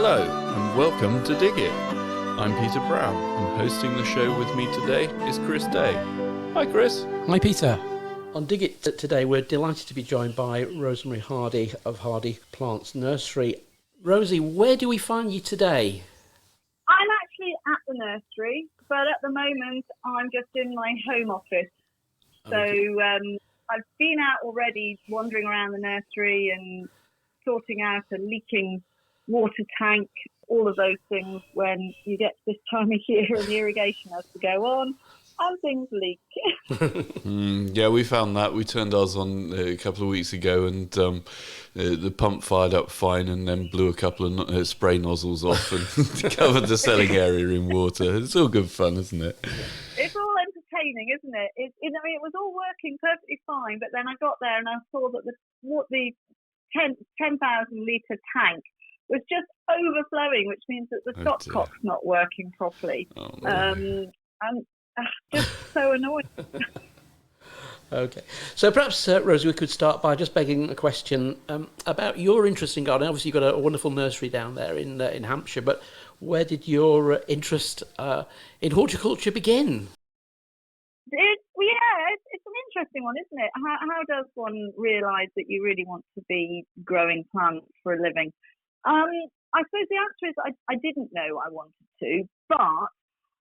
Hello and welcome to Dig It. I'm Peter Brown and hosting the show with me today is Chris Day. Hi Chris. Hi Peter. On Dig It today we're delighted to be joined by Rosemary Hardy of Hardy Plants Nursery. Rosie, where do we find you today? I'm actually at the nursery, but at the moment I'm just in my home office. So I've been out already wandering around the nursery and sorting out a leaking water tank, all of those things when you get to this time of year and the irrigation has to go on and things leak. Yeah, we found that. We turned ours on a couple of weeks ago and the pump fired up fine and then blew a couple of spray nozzles off and covered the selling area in water. It's all good fun, isn't it? It's all entertaining, isn't it? It was all working perfectly fine, but then I got there and I saw that the 10,000 litre tank was just overflowing, which means that the stopcock's not working properly. Oh, no. And just so annoying. Okay, so perhaps, Rosie, we could start by just begging a question about your interest in gardening. Obviously, you've got a wonderful nursery down there in Hampshire, but where did your interest in horticulture begin? It's an interesting one, isn't it? How does one realise that you really want to be growing plants for a living? I suppose the answer is I didn't know I wanted to, but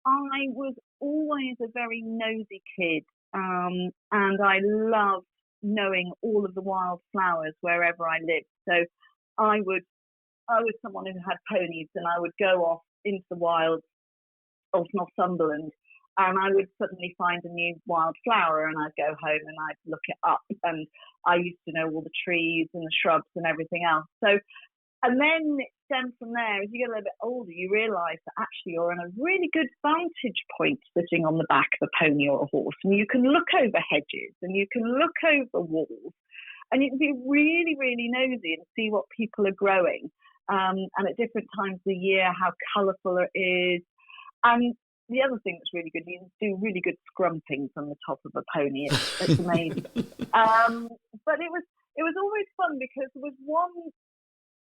I was always a very nosy kid, and I loved knowing all of the wild flowers wherever I lived. So I was someone who had ponies, and I would go off into the wilds of Northumberland, and I would suddenly find a new wild flower, and I'd go home and I'd look it up, and I used to know all the trees and the shrubs and everything else. So, and then it stemmed from there. As you get a little bit older, you realise that actually you're in a really good vantage point sitting on the back of a pony or a horse, and you can look over hedges and you can look over walls, and you can be really, really nosy and see what people are growing, and at different times of the year, how colourful it is. And the other thing that's really good, you can do really good scrumping from the top of a pony. It's amazing. But it was always fun because there was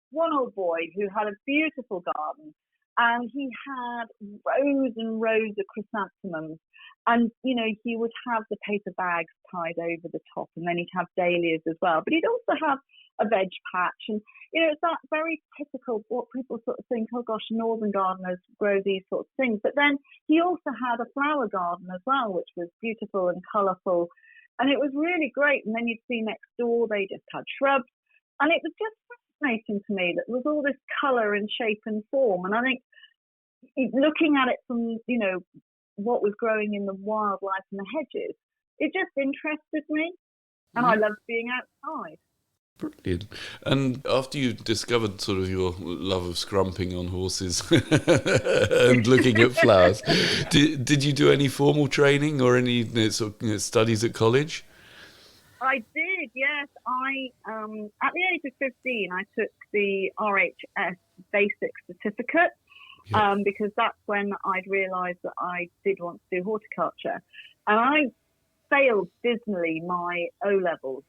one old boy who had a beautiful garden, and he had rows and rows of chrysanthemums, and he would have the paper bags tied over the top, and then he'd have dahlias as well, but he'd also have a veg patch. And it's that very typical what people sort of think, oh gosh, northern gardeners grow these sorts of things. But then he also had a flower garden as well, which was beautiful and colourful, and it was really great. And then you'd see next door they just had shrubs, and it was just fascinating to me that there was all this colour and shape and form. And I think looking at it from what was growing in the wildlife and the hedges, it just interested me, and I loved being outside. Brilliant. And after you discovered sort of your love of scrumping on horses and looking at flowers, did you do any formal training or any sort of studies at college? I did, yes. At the age of 15, I took the RHS basic certificate, because that's when I'd realised that I did want to do horticulture. And I failed dismally my O-levels.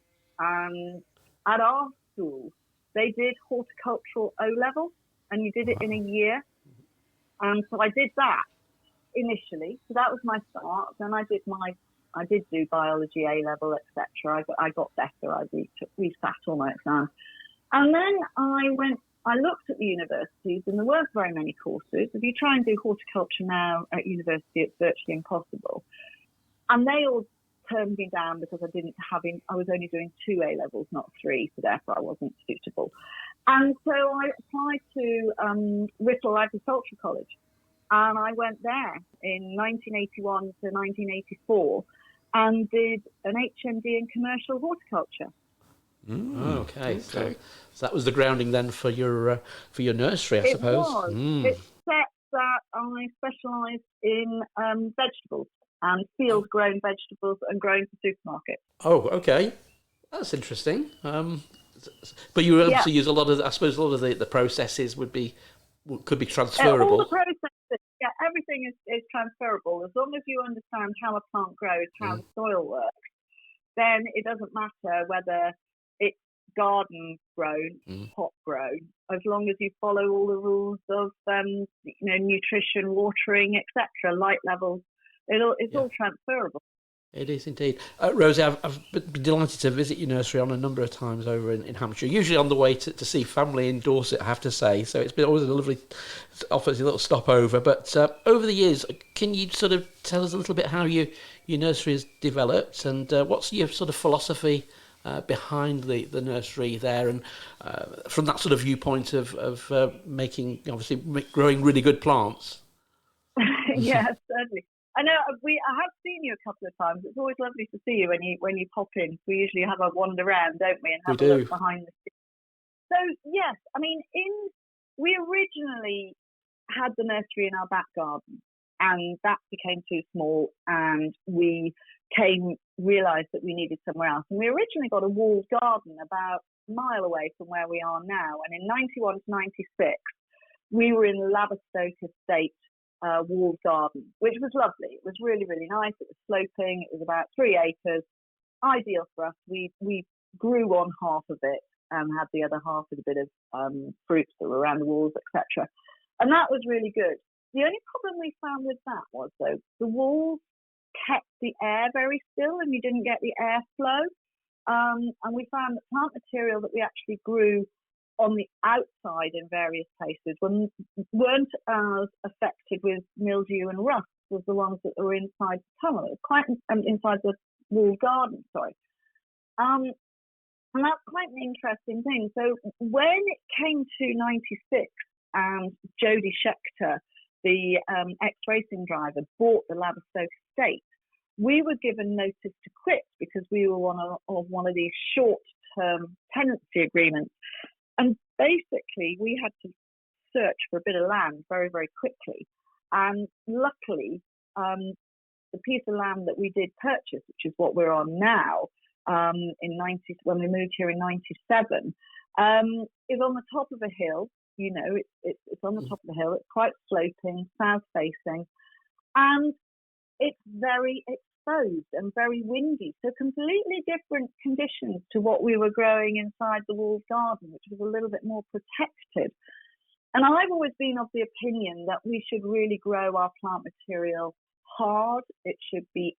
At our school, they did horticultural O-level, and you did it in a year. So I did that initially. So that was my start. Then I did do biology A-level, etc. I got better. I resat all my exams. And then I looked at the universities, and there weren't very many courses. If you try and do horticulture now at university, it's virtually impossible. And they all turned me down because I was only doing 2 A-levels, not 3, so therefore I wasn't suitable. And so I applied to Whittle Agricultural College, and I went there in 1981 to 1984 and did an HND in commercial horticulture. Okay. So that was the grounding then for your nursery, I suppose. It was. Except that I specialised in vegetables and field-grown vegetables and grown for supermarkets. Oh, okay. That's interesting. But you obviously use a lot of the processes could be transferable. All the processes, everything is transferable. As long as you understand how a plant grows, how the soil works, then it doesn't matter whether it's garden grown, pot grown, as long as you follow all the rules of nutrition, watering, etc., light levels. It's all transferable. It is indeed. Rosie, I've been delighted to visit your nursery on a number of times over in Hampshire, usually on the way to see family in Dorset, I have to say. So it's been always a lovely, offers a little stopover. But over the years, can you sort of tell us a little bit how your nursery has developed, and what's your sort of philosophy behind the nursery there, and from that sort of viewpoint of making, obviously, growing really good plants? Yes, certainly. I know I have seen you a couple of times. It's always lovely to see you when you pop in. We usually have a wander around, don't we, and have a look behind the scenes. So yes, I mean, we originally had the nursery in our back garden, and that became too small, and we realised that we needed somewhere else. And we originally got a walled garden about a mile away from where we are now. And in 91 to 96, we were in Laverstoke Estate walled garden, which was lovely. It was really, really nice. It was sloping. It was about 3 acres, ideal for us. We grew on half of it and had the other half with a bit of fruits that were around the walls, etc. And that was really good. The only problem we found with that was, though, the walls kept the air very still and you didn't get the airflow. And we found that plant material that we actually grew on the outside in various places weren't as affected with mildew and rust as the ones that were inside the tunnel. It was quite inside the walled garden, sorry. And that's quite an interesting thing. So when it came to 96 and Jodie Schechter, the ex-racing driver, bought the Laverstoke estate, we were given notice to quit because we were one of these short-term tenancy agreements. And basically, we had to search for a bit of land very, very quickly. And luckily, the piece of land that we did purchase, which is what we're on now, when we moved here in 97, is on the top of a hill. You know, it's on the top of the hill. It's quite sloping, south-facing, and it's very exposed and very windy. So completely different conditions to what we were growing inside the walled garden, which was a little bit more protected. And I've always been of the opinion that we should really grow our plant material hard. It should be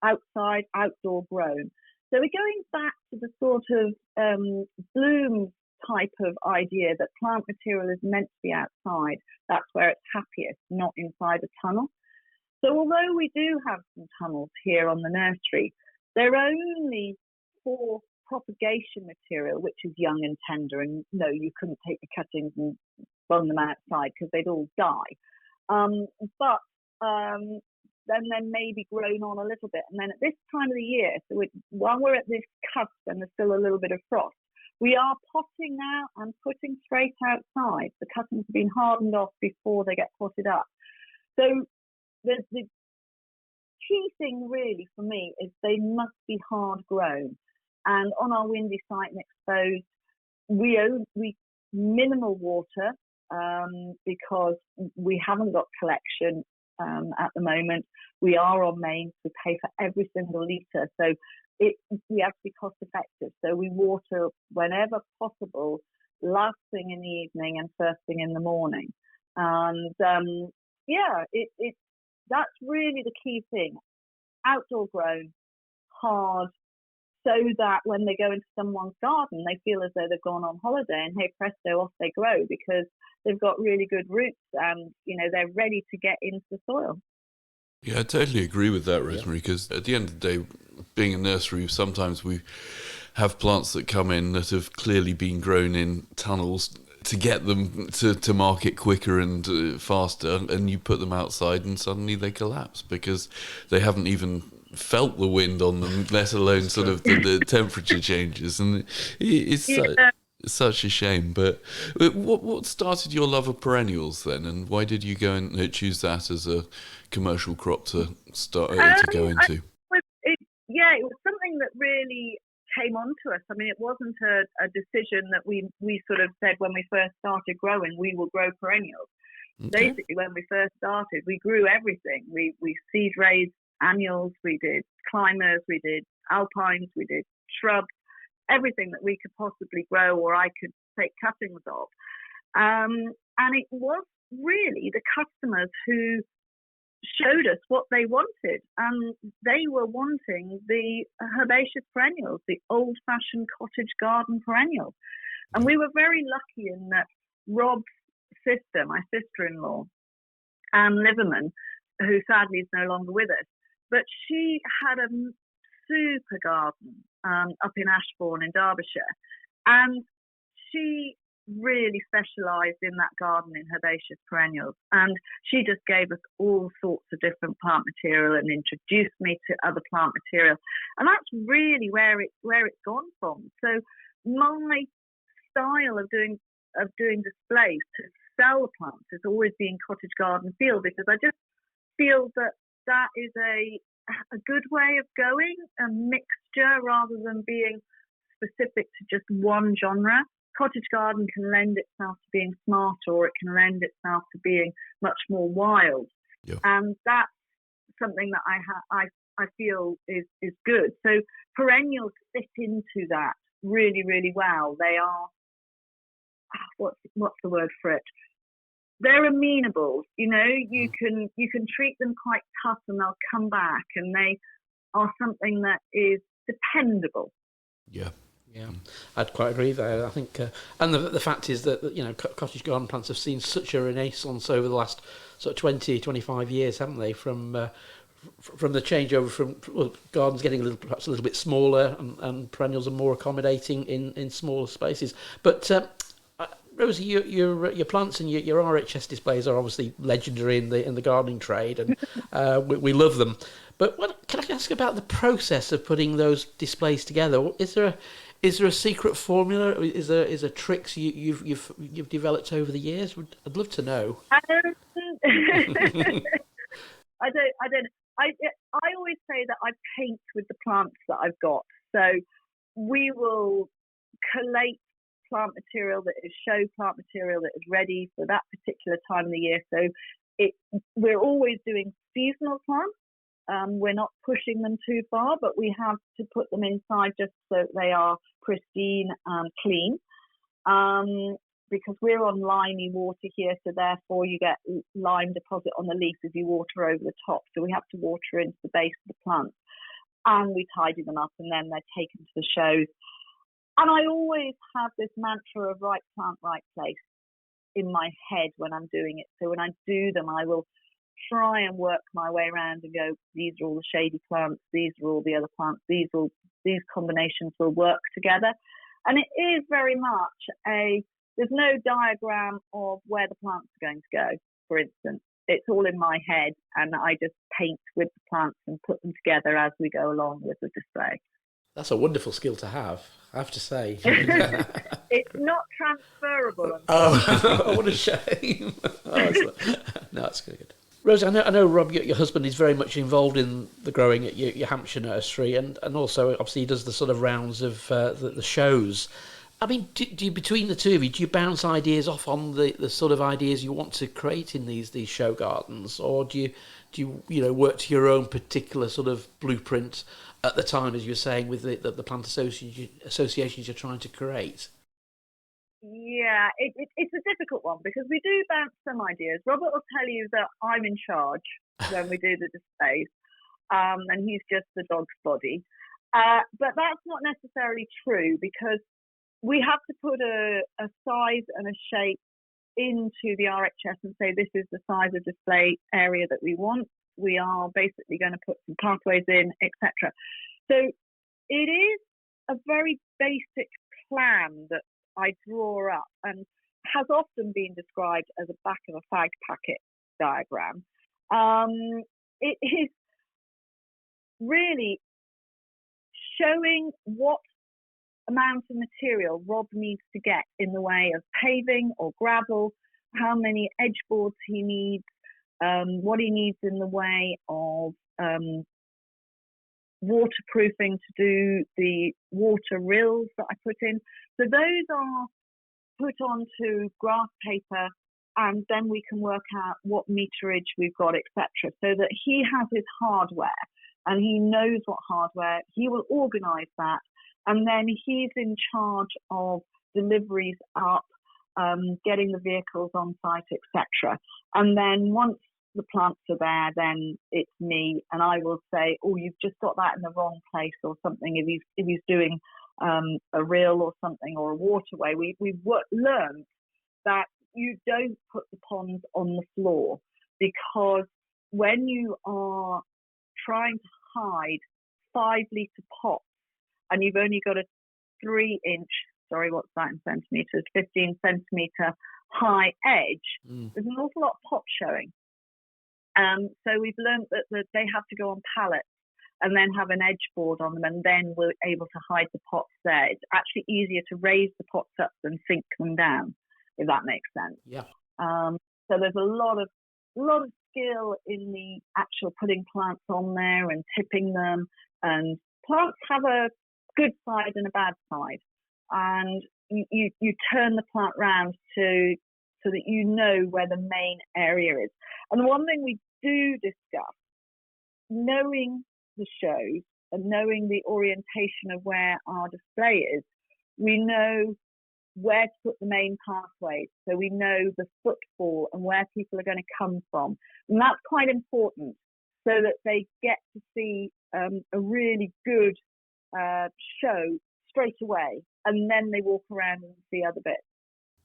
outside, outdoor grown. So we're going back to the sort of bloom type of idea that plant material is meant to be outside. That's where it's happiest, not inside a tunnel. So although we do have some tunnels here on the nursery, they're only for propagation material, which is young and tender. And no, you couldn't take the cuttings and bung them outside because they'd all die. But then they're maybe grown on a little bit. And then at this time of the year, so while we're at this cusp and there's still a little bit of frost, we are potting now and putting straight outside. The cuttings have been hardened off before they get potted up. So the key thing really for me is they must be hard grown. And on our windy site and exposed, we minimal water because we haven't got collection at the moment. We are on mains. We pay for every single litre. So we have to be cost effective. So we water whenever possible, last thing in the evening and first thing in the morning. And that's really the key thing. Outdoor grown, hard, so that when they go into someone's garden, they feel as though they've gone on holiday and hey presto, off they grow because they've got really good roots and, you know, they're ready to get into the soil. Yeah, I totally agree with that, Rosemary, because at the end of the day, being a nursery, sometimes we have plants that come in that have clearly been grown in tunnels to get them to market quicker and faster, and you put them outside and suddenly they collapse because they haven't even felt the wind on them, let alone sort of the temperature changes. And it's such a shame. But what started your love of perennials then, and why did you go and choose that as a commercial crop to go into? It was something that really came onto us. I mean, it wasn't a decision that we sort of said when we first started growing, we will grow perennials. Okay. Basically, when we first started, we grew everything. We seed raised annuals, we did climbers, we did alpines, we did shrubs, everything that we could possibly grow or I could take cuttings of. And it was really the customers who showed us what they wanted, and they were wanting the herbaceous perennials, the old-fashioned cottage garden perennials. And we were very lucky in that Rob's sister, my sister-in-law, Anne Liverman, who sadly is no longer with us, but she had a super garden up in Ashbourne in Derbyshire, and she really specialised in that garden in herbaceous perennials, and she just gave us all sorts of different plant material and introduced me to other plant material, and that's really where it's gone from. So my style of doing displays to sell plants has always been cottage garden feel, because I just feel that is a good way of going, a mixture rather than being specific to just one genre. Cottage garden can lend itself to being smart, or it can lend itself to being much more wild. Yeah. And that's something that I feel is good. So perennials fit into that really, really well. They are, what's the word for it? They're amenable. You know, you can treat them quite tough and they'll come back, and they are something that is dependable. Yeah. Yeah, I'd quite agree there. I think, and the fact is that, you know, cottage garden plants have seen such a renaissance over the last sort of 20, 25 years, haven't they? From the changeover from gardens getting perhaps a little bit smaller, and perennials are more accommodating in smaller spaces. But Rosy, your plants and your RHS displays are obviously legendary in the gardening trade, and we love them. But can I ask about the process of putting those displays together? Is there a secret formula? Is there tricks you've developed over the years? I'd love to know. I don't. I always say that I paint with the plants that I've got. So we will collate plant material that is show plant material that is ready for that particular time of the year. So we're always doing seasonal plants. We're not pushing them too far, but we have to put them inside just so they are pristine and clean. Because we're on limey water here, so therefore you get lime deposit on the leaf as you water over the top. So we have to water into the base of the plant, and we tidy them up, and then they're taken to the shows. And I always have this mantra of right plant, right place in my head when I'm doing it. So when I do them, I will try and work my way around and go, these are all the shady plants, these are all the other plants, these combinations will work together. And it is very much there's no diagram of where the plants are going to go, for instance. It's all in my head, and I just paint with the plants and put them together as we go along with the display. That's a wonderful skill to have, I have to say. It's not transferable. Oh, what a shame. No, that's good. Rosy, I know Rob, your husband, is very much involved in the growing at your Hampshire nursery, and also obviously he does the sort of rounds of the shows. I mean, do you, between the two of you, do you bounce ideas off on the sort of ideas you want to create in these show gardens, or do you work to your own particular sort of blueprint at the time, as you were saying, with the plant associations you're trying to create? Yeah, it's a difficult one because we do bounce some ideas. Robert will tell you that I'm in charge when we do the displays, and he's just the dog's body. But that's not necessarily true, because we have to put a size and a shape into the RHS and say this is the size of display area that we want. We are basically going to put some pathways in, etc. So it is a very basic plan that I draw up, and has often been described as a back of a fag packet diagram. It is really showing what amount of material Rob needs to get in the way of paving or gravel, how many edge boards he needs, what he needs in the way of waterproofing to do the water rills that I put in. So those are put onto graph paper, and then we can work out what meterage we've got, etc. So that he has his hardware and he knows what hardware, he will organise that, and then he's in charge of deliveries up, getting the vehicles on site, etc. And then once the plants are there, then it's me, and I will say, "Oh, you've just got that in the wrong place," or something. If he's doing a rill or something, or a waterway, we've learned that you don't put the ponds on the floor, because when you are trying to hide 5-litre pots and you've only got a 3-inch, sorry, what's that in centimetres, 15 centimetre high edge, there's an awful lot of pop showing. So we've learned that they have to go on pallets and then have an edge board on them, and then we're able to hide the pots there. It's actually easier to raise the pots up than sink them down, if that makes sense. Yeah. So there's a lot of skill in the actual putting plants on there and tipping them. And plants have a good side and a bad side, and you turn the plant round so that you know where the main area is. And one thing we do discuss, knowing the shows and knowing the orientation of where our display is, we know where to put the main pathways, so we know the footfall and where people are going to come from, and that's quite important, so that they get to see a really good show straight away, and then they walk around and see other bits.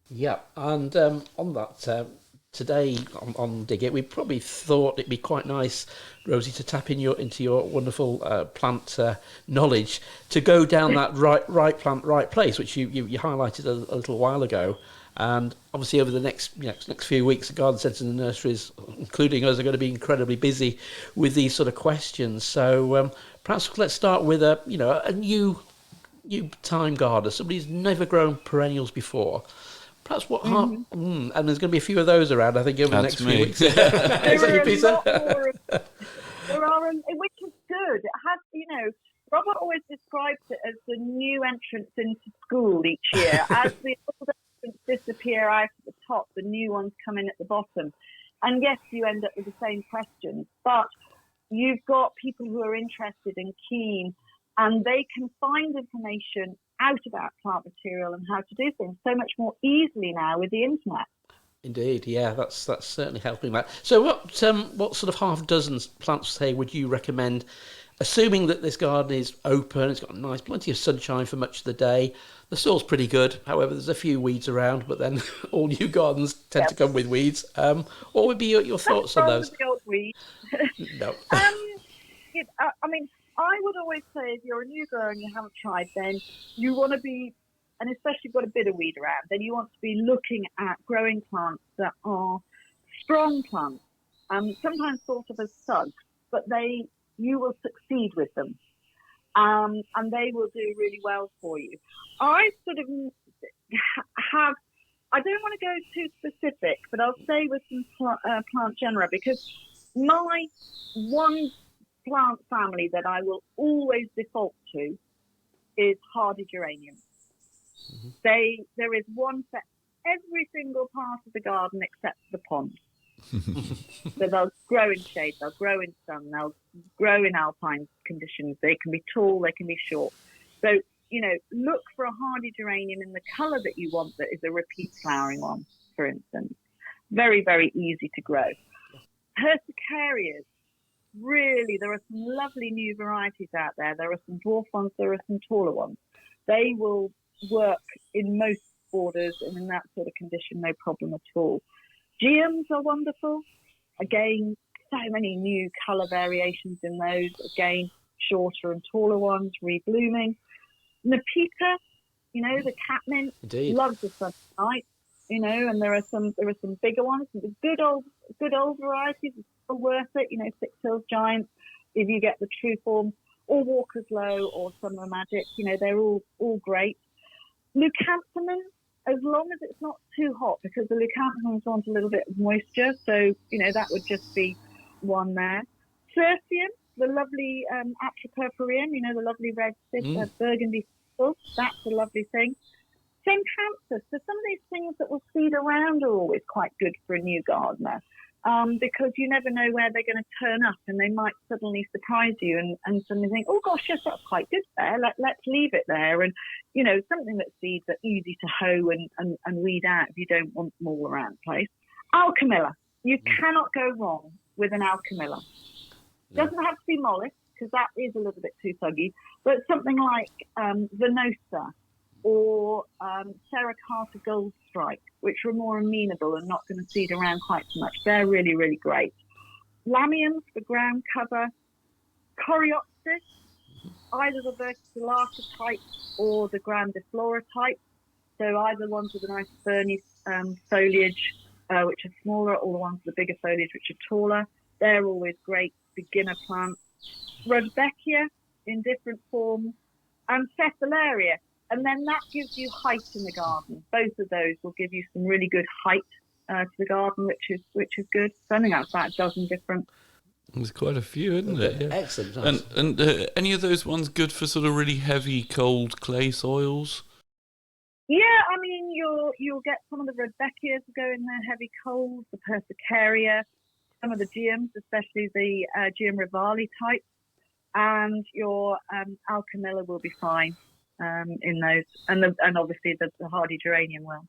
Yeah, and on that, today on Dig It, we probably thought it'd be quite nice, Rosie, to tap into your wonderful plant knowledge, to go down that right plant, right place, which you highlighted a little while ago. And obviously over the next few weeks, the garden centres and the nurseries, including us, are going to be incredibly busy with these sort of questions. So perhaps let's start with a new time gardener, somebody who's never grown perennials before. Perhaps and there's going to be a few of those around, I think, over the next few weeks. Is that you, Peter? There are, which is good. It has, Robert always describes it as the new entrance into school each year. As the old entrants disappear out at the top, the new ones come in at the bottom. And yes, you end up with the same questions, but you've got people who are interested and keen, and they can find information out about plant material and how to do things so much more easily now with the internet. Indeed, yeah, that's certainly helping that. So what sort of half dozen plants, say, would you recommend, assuming that this garden is open, it's got plenty of sunshine for much of the day, the soil's pretty good, however there's a few weeds around, but then all new gardens tend to come with weeds. What would be your thoughts on those? The old weeds. No. I would always say, if you're a new grower and you haven't tried, then you want to be, and especially if you've got a bit of weed around, then you want to be looking at growing plants that are strong plants, sometimes thought of as suds, but you will succeed with them, and they will do really well for you. I sort of I don't want to go too specific, but I'll stay with some plant genera, because my one plant family that I will always default to is hardy geraniums. Mm-hmm. There is one for every single part of the garden except the pond. So they'll grow in shade, they'll grow in sun, they'll grow in alpine conditions. They can be tall, they can be short. So, look for a hardy geranium in the colour that you want, that is a repeat flowering one, for instance. Very, very easy to grow. Persicarias. Really, there are some lovely new varieties out there. There are some dwarf ones, there are some taller ones. They will work in most borders and in that sort of condition, no problem at all. Geums are wonderful. Again, so many new colour variations in those. Again, shorter and taller ones, reblooming. Nepeta, the catmint, loves the sunlight, and there are some bigger ones. The good old varieties are still worth it, Six Hills Giants, if you get the true form, or Walker's Low or Summer Magic, they're all great. Leucanthemum, as long as it's not too hot, because the leucanthemums want a little bit of moisture, so that would just be one there. Cercium, the lovely Atripurpureum, the lovely red burgundy stuff, that's a lovely thing. St. Francis, so some of these things that will seed around are always quite good for a new gardener. because you never know where they're going to turn up, and they might suddenly surprise you and suddenly think, oh gosh, yes, that's quite good there. Let's leave it there. And, something that seeds are easy to hoe and weed out if you don't want them all around the place. Alchemilla. You cannot go wrong with an alchemilla. Doesn't have to be mollusk, because that is a little bit too fuggy, but something like Venosa or Serracata Gold Strike, which are more amenable and not going to seed around quite so much. They're really, really great. Lamiums for ground cover. Coreopsis, either the verticillata type or the grandiflora type. So either ones with a nice ferny foliage, which are smaller, or the ones with the bigger foliage, which are taller. They're always great beginner plants. Rudbeckia in different forms, and Cephalaria. And then that gives you height in the garden. Both of those will give you some really good height to the garden, which is good. So I think that's about a dozen different. There's quite a few, isn't it? Yeah. Excellent. Nice. And any of those ones good for sort of really heavy, cold clay soils? Yeah, I mean, you'll get some of the Rudbeckias go in there, heavy cold, the Persicaria, some of the Geums, especially the Geum rivali type, and your Alchemilla will be fine in those, and obviously the hardy geranium will.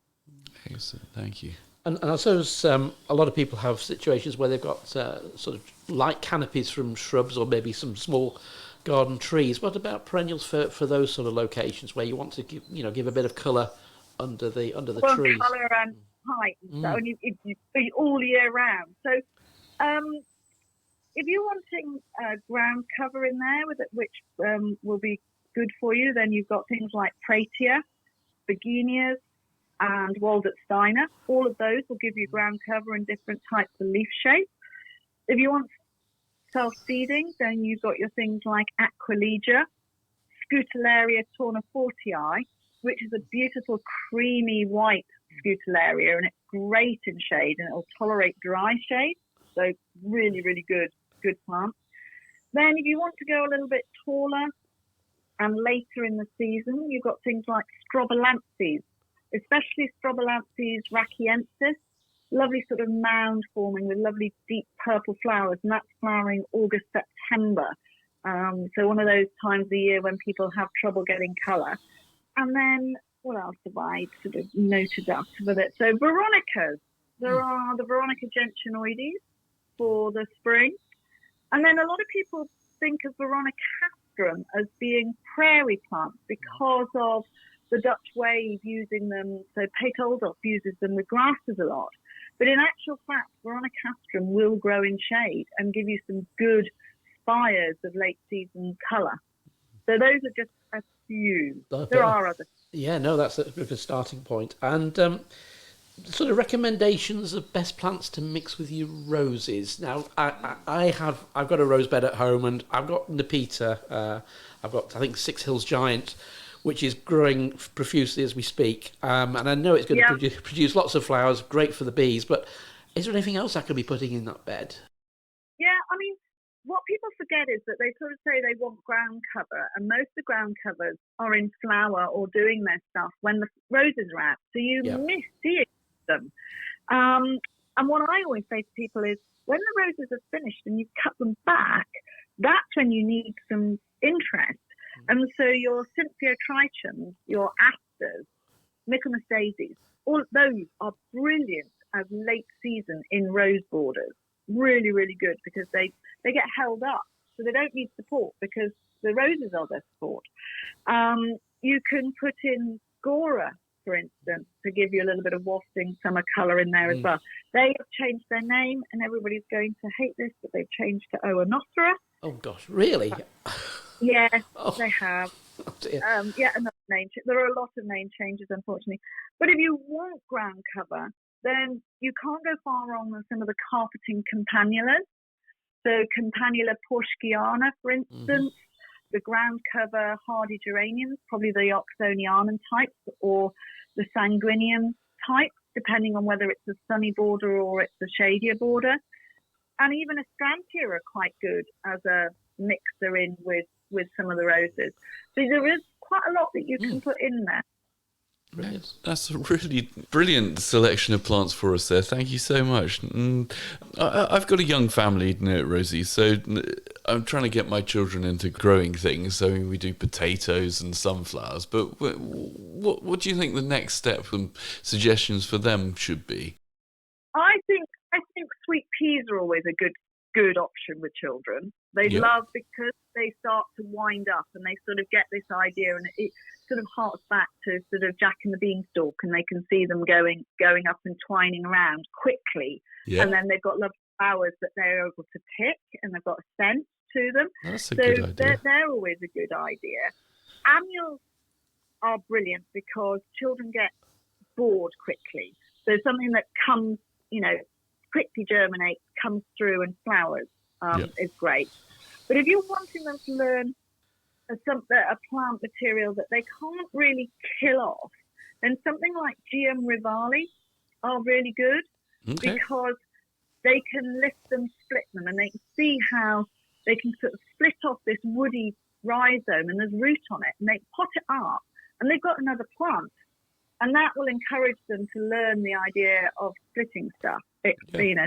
Excellent, thank you. And I suppose a lot of people have situations where they've got sort of light canopies from shrubs or maybe some small garden trees. What about perennials for those sort of locations where you want to give a bit of colour under the trees? Colour and height and stuff, and you all year round. So if you're wanting ground cover in there, which will be good for you, then you've got things like Pratia, Begonias, and Waldorfsteiner. All of those will give you ground cover in different types of leaf shape. If you want self-seeding, then you've got your things like Aquilegia, Scutellaria tournefortii, which is a beautiful creamy white Scutellaria, and it's great in shade, and it'll tolerate dry shade. So really, really good plant. Then if you want to go a little bit taller and later in the season, you've got things like Strobilanthes, especially Strobilanthes rachiensis, lovely sort of mound forming with lovely deep purple flowers, and that's flowering August, September. So one of those times of the year when people have trouble getting colour. And then what else have I sort of noted up with it? So Veronicas. There are the Veronica gentianoides for the spring. And then a lot of people think of Veronicastrum as being prairie plants because of the Dutch wave using them. So Pate Oldorf uses them with grasses a lot. But in actual fact, Veronicastrum will grow in shade and give you some good spires of late season colour. So those are just a few. Okay. There are others. Yeah, no, that's a bit of a starting point. And sort of recommendations of best plants to mix with your roses. Now, I've got a rose bed at home, and I've got Nepeta. I've got, I think, Six Hills Giant, which is growing profusely as we speak. And I know it's going to produce lots of flowers, great for the bees. But is there anything else I could be putting in that bed? Yeah, I mean, what people forget is that they sort of say they want ground cover, and most of the ground covers are in flower or doing their stuff when the roses are out. So you miss seeing them. And what I always say to people is, when the roses are finished and you cut them back, that's when you need some interest. And so your Cynthia trichums, your asters, Michaelmas daisies, all those are brilliant as late season in rose borders. Really, really good, because they get held up, so they don't need support because the roses are their support. You can put in Gora, for instance, to give you a little bit of wafting summer colour in there as well. They have changed their name, and everybody's going to hate this, but they've changed to Oenothera. Oh gosh, really? Yes, they have. Oh dear. Another name. There are a lot of name changes, unfortunately. But if you want ground cover, then you can't go far wrong with some of the carpeting campanulas. So Campanula porschkiana, for instance, the ground cover hardy geraniums, probably the Oxonianum types or the Sanguinium type, depending on whether it's a sunny border or it's a shadier border. And even Astrantia are quite good as a mixer in with some of the roses. So there is quite a lot that you can put in there. Brilliant. That's a really brilliant selection of plants for us there. Thank you so much. I've got a young family, Rosie, so I'm trying to get my children into growing things. So we do potatoes and sunflowers. But what do you think the next step and suggestions for them should be? I think sweet peas are always a good option with children. They love because they start to wind up and they sort of get this idea, and it sort of harks back to sort of Jack and the Beanstalk, and they can see them going up and twining around quickly. Yeah. And then they've got lovely flowers that they're able to pick, and they've got a scent to them. That's a good idea. They're always a good idea. Annuals are brilliant because children get bored quickly. So something that comes, quickly germinates, comes through and flowers is great. But if you're wanting them to learn a plant material that they can't really kill off, then something like GM Rivali are really good because they can lift them, split them, and they can see how they can sort of split off this woody rhizome and there's root on it, and they pot it up and they've got another plant. And that will encourage them to learn the idea of splitting stuff,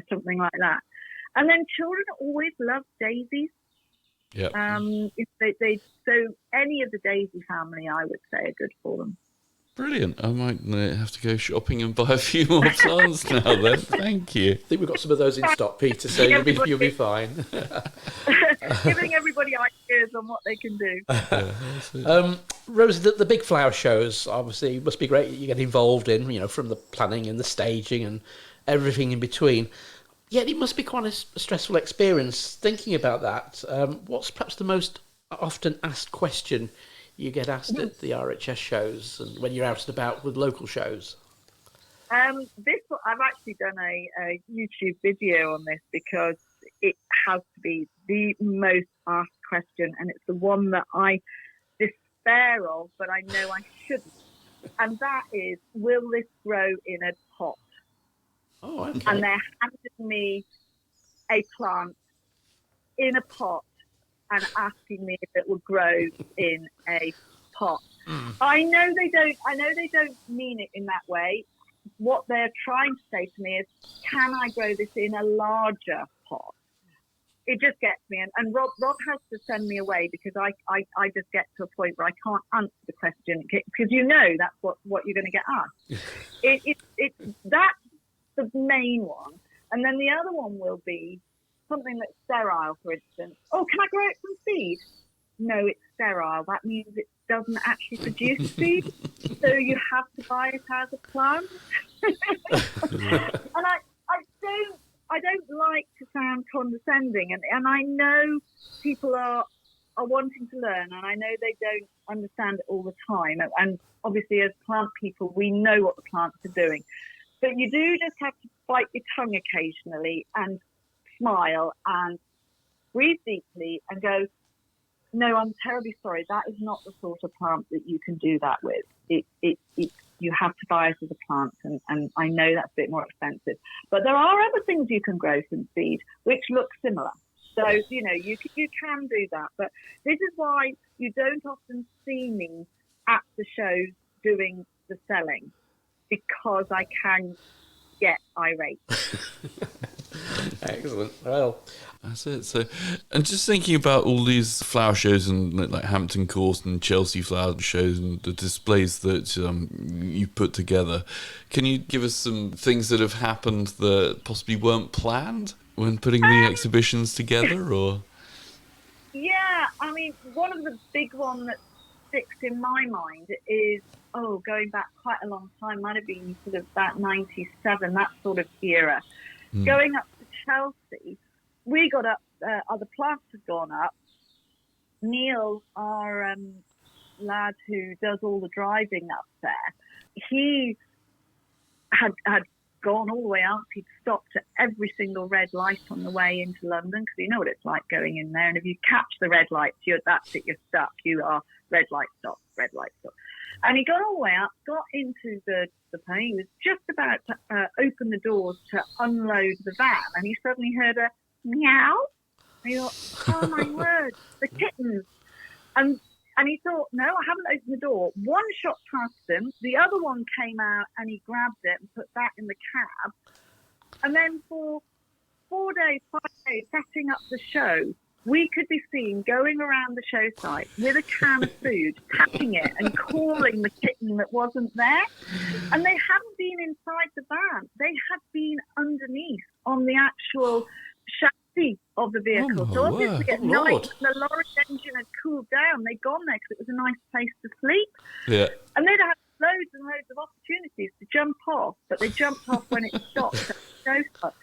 something like that. And then children always love daisies. Yeah. So any of the daisy family, I would say, are good for them. Brilliant. I might have to go shopping and buy a few more plants now then. Thank you. I think we've got some of those in stock, Peter, so you'll be fine. Giving everybody ideas on what they can do. Rose, the big flower shows obviously must be great you get involved in, from the planning and the staging and everything in between. Yet it must be quite a stressful experience thinking about that. What's perhaps the most often asked question you get asked at the RHS shows and when you're out and about with local shows? I've actually done a YouTube video on this because it has to be the most asked question, and it's the one that I despair of, but I know I shouldn't. And that is, will this grow in a pot? Oh, okay. And they're handing me a plant in a pot and asking me if it will grow in a pot. I know they don't mean it in that way. What they're trying to say to me is, can I grow this in a larger pot? It just gets me. And Rob has to send me away because I just get to a point where I can't answer the question because that's what you're going to get asked. That's the main one. And then the other one will be something that's sterile, for instance. Oh, can I grow it from seed? No, it's sterile. That means it doesn't actually produce seed. So you have to buy it as a plant. And I don't like to sound condescending, and I know people are wanting to learn, and I know they don't understand it all the time. And obviously, as plant people, we know what the plants are doing. But you do just have to bite your tongue occasionally and smile and breathe deeply and go, no, I'm terribly sorry. That is not the sort of plant that you can do that with. You have to buy it as a plant, and I know that's a bit more expensive. But there are other things you can grow from seed which look similar. So, you can do that. But this is why you don't often see me at the shows doing the selling, because I can get irate. Excellent. Well, that's it. So, and just thinking about all these flower shows and like Hampton Court and Chelsea flower shows and the displays that you put together, can you give us some things that have happened that possibly weren't planned when putting the exhibitions together? Or yeah, I mean, one of the big ones that sticks in my mind is going back quite a long time, might have been sort of about 97, that sort of era. Going up to Chelsea, we got up, the plants had gone up. Neil, our lad who does all the driving up there, he had gone all the way up. He'd stopped at every single red light on the way into London, because you know what it's like going in there. And if you catch the red lights, that's it, you're stuck. You are red light stop, red light stop. And he got all the way up, got into the plane. He was just about to open the doors to unload the van, and he suddenly heard a meow. And he thought, oh my word, the kittens. And And he thought, no, I haven't opened the door. One shot past him. The other one came out and he grabbed it and put that in the cab. And then for 4 days, 5 days, setting up the show, we could be seen going around the show site with a can of food, tapping it and calling the kitten that wasn't there. And they hadn't been inside the van. They had been underneath on the actual chassis of the vehicle. So obviously at night, when the lorry engine had cooled down, they'd gone there because it was a nice place to sleep. Yeah. And they'd had loads and loads of opportunities to jump off, but they jumped off when it stopped at the show site.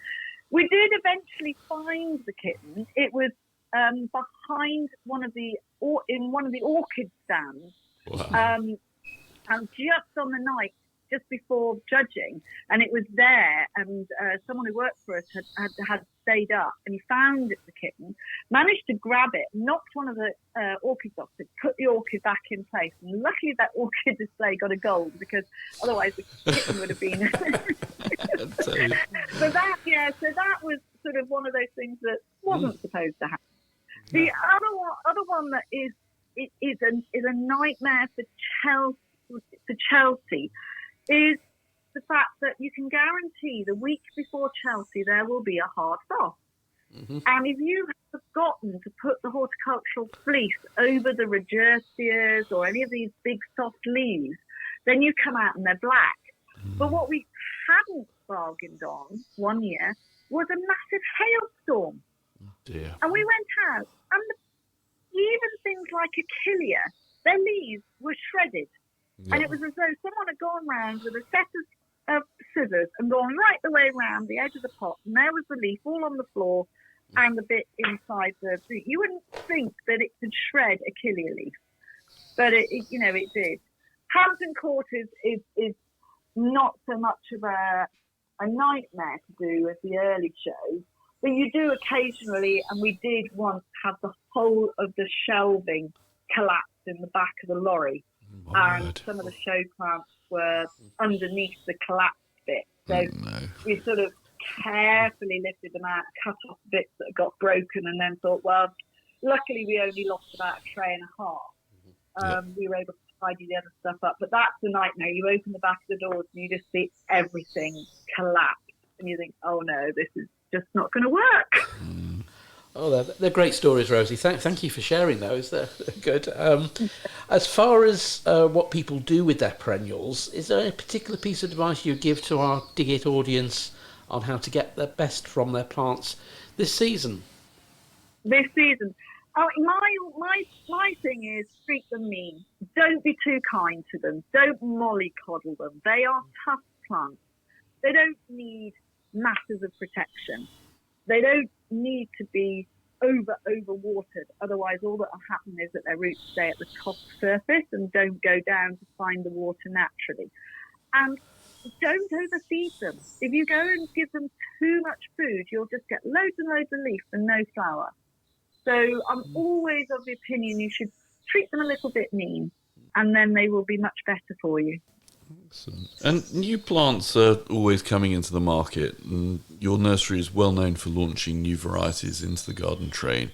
We did eventually find the kitten. It was behind one of the orchid stands, and just on the night, just before judging, and it was there. And someone who worked for us had stayed up, and he found the kitten, managed to grab it, knocked one of the orchids off, and put the orchid back in place. And luckily, that orchid display got a gold, because otherwise the kitten would have been. So that was sort of one of those things that wasn't supposed to happen. The other one that is a nightmare for Chelsea is the fact that you can guarantee the week before Chelsea there will be a hard frost. Mm-hmm. And if you have forgotten to put the horticultural fleece over the regercias or any of these big soft leaves, then you come out and they're black. Mm-hmm. But what we hadn't bargained on one year was a massive hailstorm. Dear. And we went out, and even things like achillea, their leaves were shredded. Yeah. And it was as though someone had gone round with a set of scissors and gone right the way around the edge of the pot, and there was the leaf all on the floor and the bit inside the fruit. You wouldn't think that it could shred achillea leaf, but it did. Hampton Court is not so much of a nightmare to do as the early shows. But you do occasionally, and we did once have the whole of the shelving collapse in the back of the lorry. And some of the show plants were underneath the collapsed bit. So we sort of carefully lifted them out, cut off bits that got broken, and then thought, well, luckily we only lost about a tray and a half. We were able to tidy the other stuff up. But that's the nightmare. You open the back of the doors and you just see everything collapse. And you think, oh no, this is just not going to work. Oh, they're great stories, Rosie. Thank you for sharing those. They're good. As far as what people do with their perennials, is there a particular piece of advice you give to our Dig It audience on how to get the best from their plants this season? This season? Oh, my thing is treat them mean. Don't be too kind to them. Don't mollycoddle them. They are tough plants. They don't need masses of protection. They don't need to be over watered. Otherwise, all that will happen is that their roots stay at the top surface and don't go down to find the water naturally. And don't overfeed them. If you go and give them too much food, you'll just get loads and loads of leaf and no flower. So I'm always of the opinion you should treat them a little bit mean, and then they will be much better for you. Excellent. And new plants are always coming into the market, and your nursery is well known for launching new varieties into the garden trade.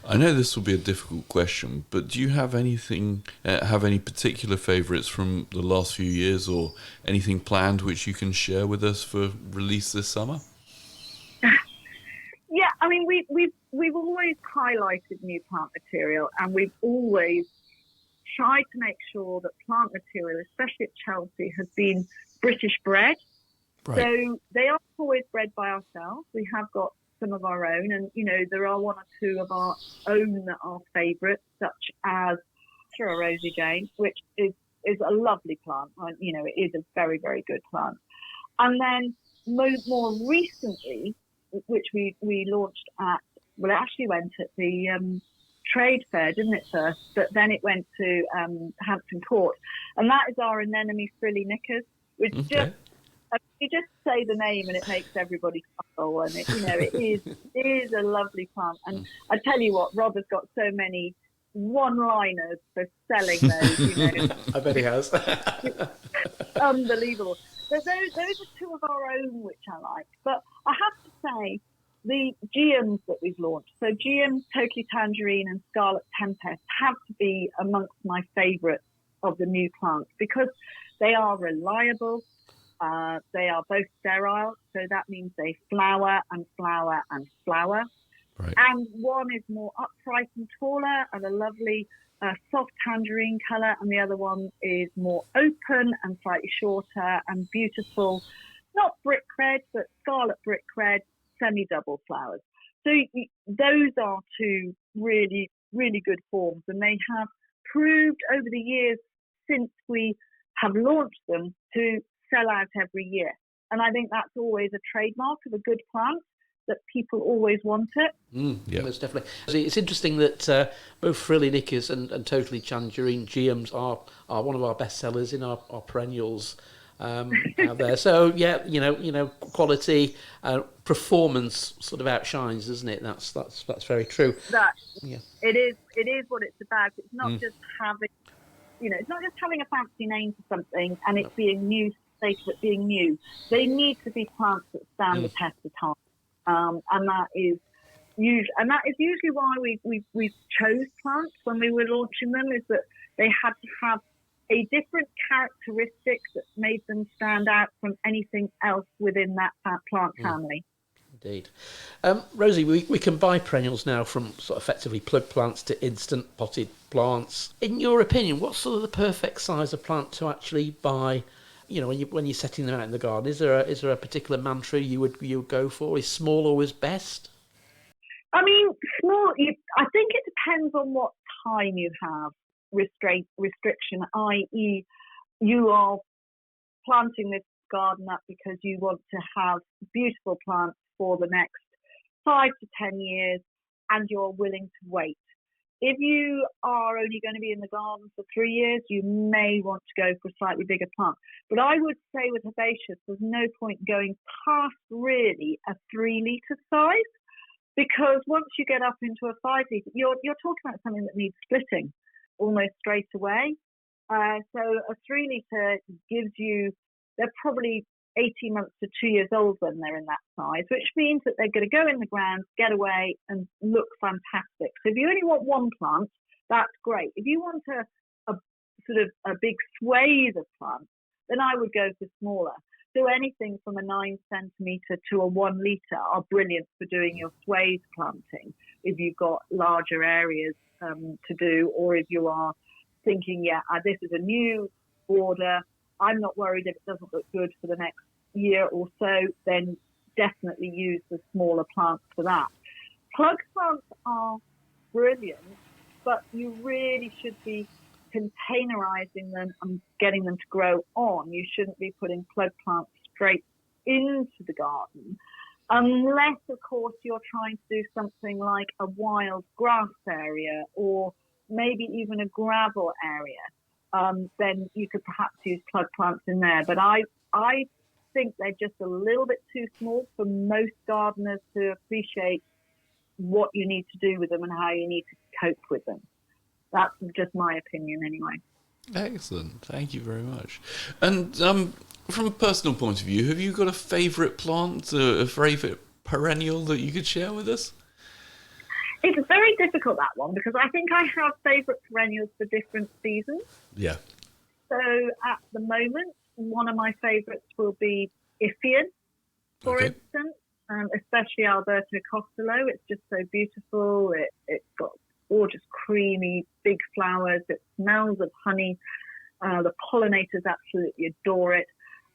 I know this will be a difficult question, but do you have any particular favourites from the last few years, or anything planned which you can share with us for release this summer? Yeah, I mean we've always highlighted new plant material, and we've always tried to make sure that plant material, especially at Chelsea, has been British bred. Right. So they are always bred by ourselves. We have got some of our own, and there are one or two of our own that are favourites, such as Rosy Jane, which is a lovely plant. It is a very, very good plant. And then more recently, which we launched at, well, it actually went at the trade fair, didn't it first? But then it went to Hampton Court, and that is our anemone frilly knickers, which you just say the name and it makes everybody chuckle, and it is a lovely plant. And I tell you what, Rob has got so many one-liners for selling those. I bet he has. Unbelievable. So those are two of our own which I like. But I have to say, the GMs that we've launched, so GM Totally Tangerine and Scarlet Tempest, have to be amongst my favourites of the new plants because they are reliable. They are both sterile, so that means they flower and flower and flower. Right. And one is more upright and taller and a lovely soft tangerine colour, and the other one is more open and slightly shorter and beautiful. Not brick red, but scarlet brick red, semi-double flowers. So those are two really, really good forms, and they have proved over the years since we have launched them to sell out every year. And I think that's always a trademark of a good plant, that people always want it. Yeah, most definitely. It's interesting that both Frilly Knickers and Totally Tangerine GMs are one of our best sellers in our perennials out there. So yeah, you know, quality, performance sort of outshines, doesn't it? That's very true. It is what it's about. It's not just having, it's not just having a fancy name for something and it being new, sake of it being new. They need to be plants that stand the test of time. And that is usually why we chose plants when we were launching them, is that they had to have a different characteristic that made them stand out from anything else within that plant family. Indeed. Rosy, we can buy perennials now from sort of effectively plug plants to instant potted plants. In your opinion, what's sort of the perfect size of plant to actually buy? When you're setting them out in the garden, is there a particular mantra you would go for? Is small always best? I mean, small. I think it depends on what time you have restriction, i.e., you are planting this garden up because you want to have beautiful plants for the next 5 to 10 years, and you're willing to wait. If you are only going to be in the garden for 3 years, you may want to go for a slightly bigger plant. But I would say with herbaceous, there's no point going past really a 3-litre size, because once you get up into a 5-litre, you're talking about something that needs splitting almost straight away. So a 3-litre gives you, they're probably 18 months to 2 years old when they're in that size, which means that they're going to go in the ground, get away, and look fantastic. So if you only want one plant, that's great. If you want a sort of a big swathe of plants, then I would go for smaller. So anything from a 9 centimetre to a 1 litre are brilliant for doing your swathe planting if you've got larger areas to do, or if you are thinking, this is a new border, I'm not worried if it doesn't look good for the next year or so, then definitely use the smaller plants for that. Plug plants are brilliant, but you really should be containerizing them and getting them to grow on. You shouldn't be putting plug plants straight into the garden, unless, of course, you're trying to do something like a wild grass area or maybe even a gravel area. Then you could perhaps use plug plants in there. But I think they're just a little bit too small for most gardeners to appreciate what you need to do with them and how you need to cope with them. That's just my opinion anyway. Excellent. Thank you very much. And from a personal point of view, have you got a favourite plant, a favourite perennial that you could share with us? It's very difficult, that one, because I think I have favourite perennials for different seasons. Yeah. So at the moment, one of my favourites will be Iphian, for instance, especially Alberto Costello. It's just so beautiful. It's got gorgeous, creamy, big flowers. It smells of honey. The pollinators absolutely adore it.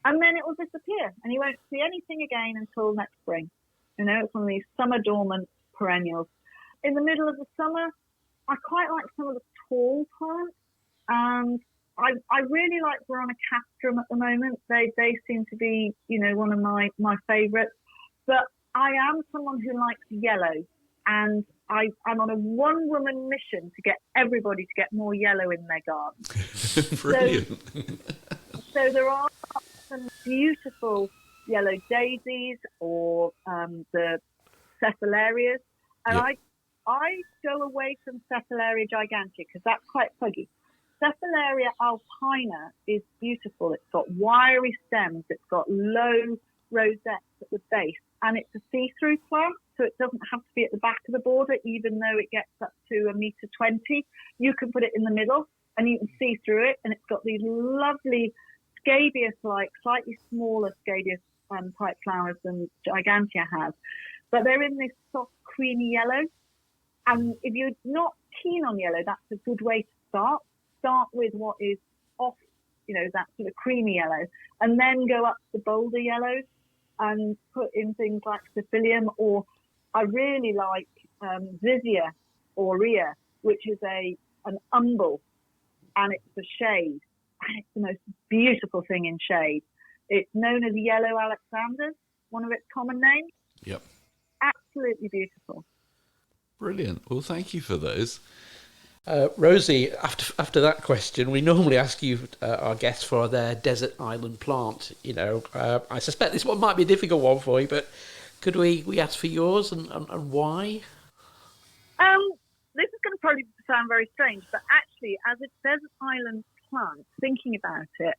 And then it will disappear, and you won't see anything again until next spring. It's one of these summer dormant perennials. In the middle of the summer, I quite like some of the tall plants, and I really like Veronicastrum at the moment. They seem to be, one of my favourites. But I am someone who likes yellow, and I'm on a one-woman mission to get everybody to get more yellow in their garden. Brilliant. So there are some beautiful yellow daisies or the Cephalarias, and I go away from Cephalaria gigantea because that's quite fuggy. Cephalaria alpina is beautiful. It's got wiry stems. It's got low rosettes at the base, and it's a see-through plant. so it doesn't have to be at the back of the border, even though it gets up to 1.20 meters. You can put it in the middle and you can see through it, and it's got these lovely scabious-like, slightly smaller scabious type flowers than Gigantea has. But they're in this soft, creamy yellow. And if you're not keen on yellow, that's a good way to start. Start with what is off, that sort of creamy yellow, and then go up to the bolder yellows and put in things like Sicilium, or I really like Zizia aurea, which is an umbel, and it's a shade, and it's the most beautiful thing in shade. It's known as yellow Alexander, one of its common names. Yep. Absolutely beautiful. Brilliant. Well, thank you for those. Rosy, after that question, we normally ask you, our guests, for their desert island plant. I suspect this one might be a difficult one for you, but could we ask for yours and why? This is going to probably sound very strange, but actually, as a desert island plant, thinking about it,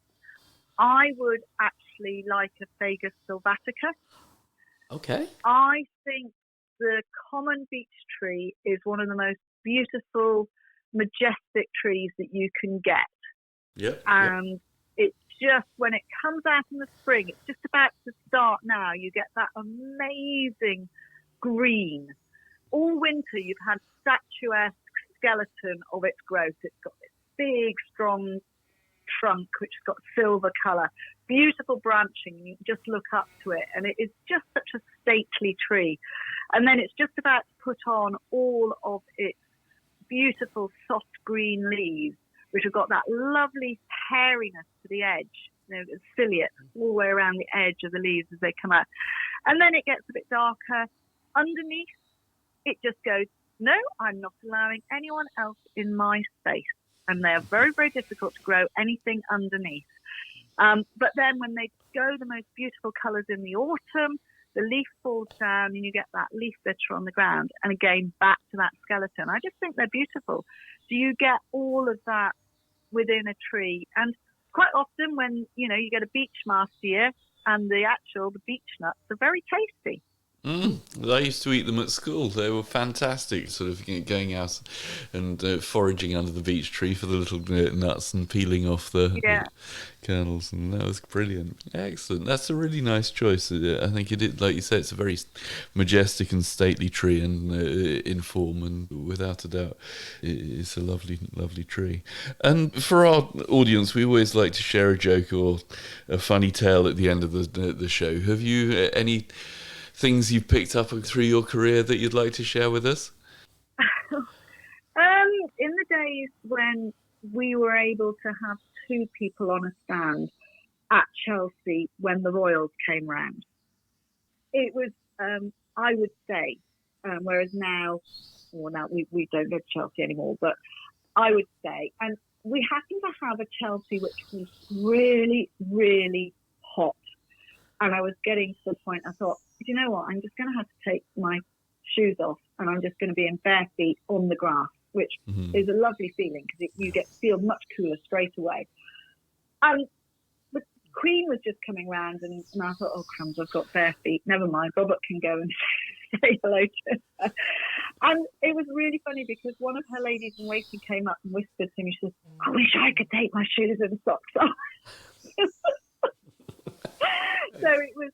I would actually like a Fagus sylvatica. Okay. I think the common beech tree is one of the most beautiful, majestic trees that you can get. Yep. And it's just, when it comes out in the spring, it's just about to start now, you get that amazing green. All winter you've had statuesque skeleton of its growth. It's got this big, strong trunk which has got silver colour, beautiful branching, and you just look up to it, and it is just such a stately tree. And then it's just about to put on all of its beautiful soft green leaves, which have got that lovely hairiness to the edge, ciliate all the way around the edge of the leaves as they come out. And then it gets a bit darker. Underneath, it just goes, no, I'm not allowing anyone else in my space. And they're very, very difficult to grow anything underneath. But then when they go the most beautiful colours in the autumn, the leaf falls down and you get that leaf litter on the ground. And again, back to that skeleton. I just think they're beautiful. So you get all of that within a tree. And quite often when, you get a beech master year, and the beech nuts are very tasty. I used to eat them at school. They were fantastic, sort of going out and foraging under the beech tree for the little nuts and peeling off the kernels, and that was brilliant. Excellent. That's a really nice choice. I think it is, like you said, it's a very majestic and stately tree, and in form, and without a doubt it's a lovely, lovely tree. And for our audience, we always like to share a joke or a funny tale at the end of the show. Have you any things you've picked up through your career that you'd like to share with us? In the days when we were able to have two people on a stand at Chelsea when the Royals came round, it was, I would say, whereas now we don't go to Chelsea anymore, but I would say, and we happened to have a Chelsea which was really, really hot. And I was getting to the point, I thought, you know what, I'm just going to have to take my shoes off, and I'm just going to be in bare feet on the grass, which is a lovely feeling because you feel much cooler straight away. And the Queen was just coming round, and I thought, oh crumbs, I've got bare feet. Never mind, Robert can go and say hello to her. And it was really funny because one of her ladies in waiting came up and whispered to me, she said, I wish I could take my shoes and socks off. So it was,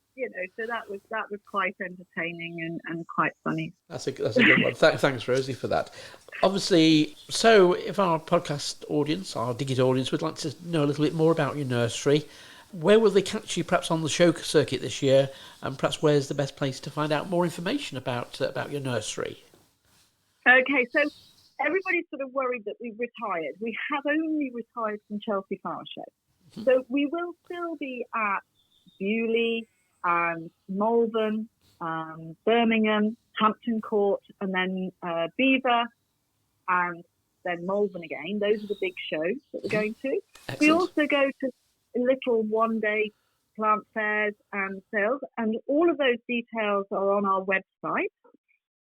so that was quite entertaining and quite funny. That's a good one. Thanks, Rosie, for that. Obviously, so if our podcast audience, our digital audience, would like to know a little bit more about your nursery, where will they catch you perhaps on the show circuit this year, and perhaps where's the best place to find out more information about your nursery? Okay, so everybody's sort of worried that we've retired. We have only retired from Chelsea Flower Show. So we will still be at Bewley and Malvern, Birmingham, Hampton Court, and then Beaver, and then Malvern again. Those are the big shows that we're going to. Excellent. We also go to little one-day plant fairs and sales, and all of those details are on our website.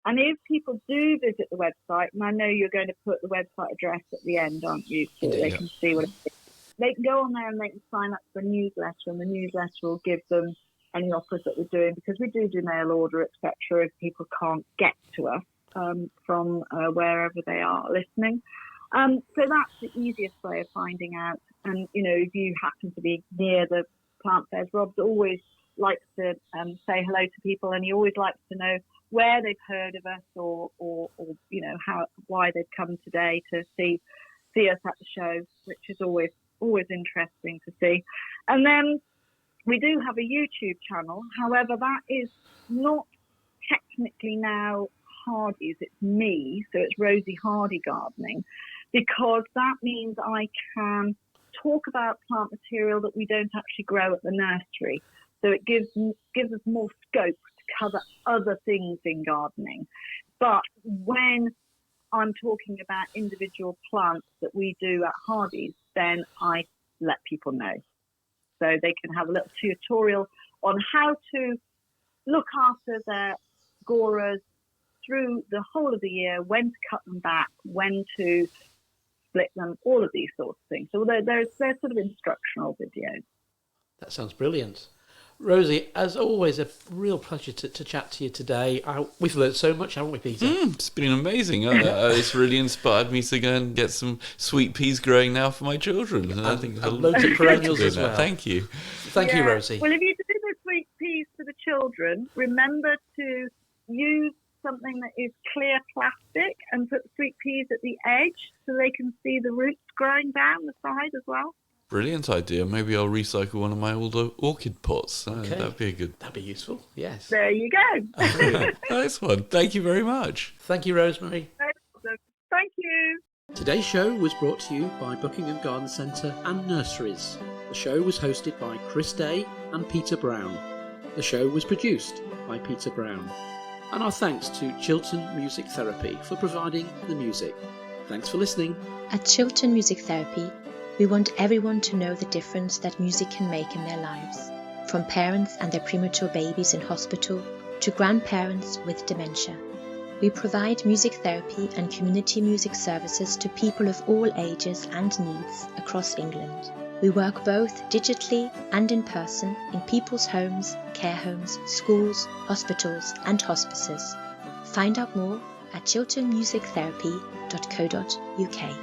And if people do visit the website, and I know you're going to put the website address at the end, aren't you, so they can see what it is. They can go on there and they can sign up for a newsletter, and the newsletter will give them any offers that we're doing, because we do mail order, etc. if people can't get to us from wherever they are listening. So that's the easiest way of finding out. And, if you happen to be near the plant fairs, Rob's always likes to say hello to people, and he always likes to know where they've heard of us or why they've come today to see us at the show, which is always interesting to see. And then we do have a YouTube channel. However, that is not technically now Hardy's, it's me, so it's Rosy Hardy Gardening, because that means I can talk about plant material that we don't actually grow at the nursery. So it gives us more scope to cover other things in gardening. But when I'm talking about individual plants that we do at Hardy's, then I let people know. So they can have a little tutorial on how to look after their goras through the whole of the year, when to cut them back, when to split them, all of these sorts of things. So they're sort of instructional videos. That sounds brilliant. Rosy, as always, a real pleasure to chat to you today. We've learned so much, haven't we, Peter? It's been amazing. It's really inspired me to go and get some sweet peas growing now for my children. And I think loads of perennials as well. Thank you. Thank you, Rosy. Well, if you do the sweet peas for the children, remember to use something that is clear plastic and put sweet peas at the edge so they can see the roots growing down the side as well. Brilliant idea. Maybe I'll recycle one of my old orchid pots. Okay. That'd be useful, yes. There you go. Nice one. Thank you very much. Thank you, Rosemary. Thank you. Today's show was brought to you by Buckingham Garden Centre and Nurseries. The show was hosted by Chris Day and Peter Brown. The show was produced by Peter Brown. And our thanks to Chiltern Music Therapy for providing the music. Thanks for listening. At Chiltern Music Therapy, we want everyone to know the difference that music can make in their lives. From parents and their premature babies in hospital to grandparents with dementia. We provide music therapy and community music services to people of all ages and needs across England. We work both digitally and in person in people's homes, care homes, schools, hospitals and hospices. Find out more at chilternmusictherapy.co.uk.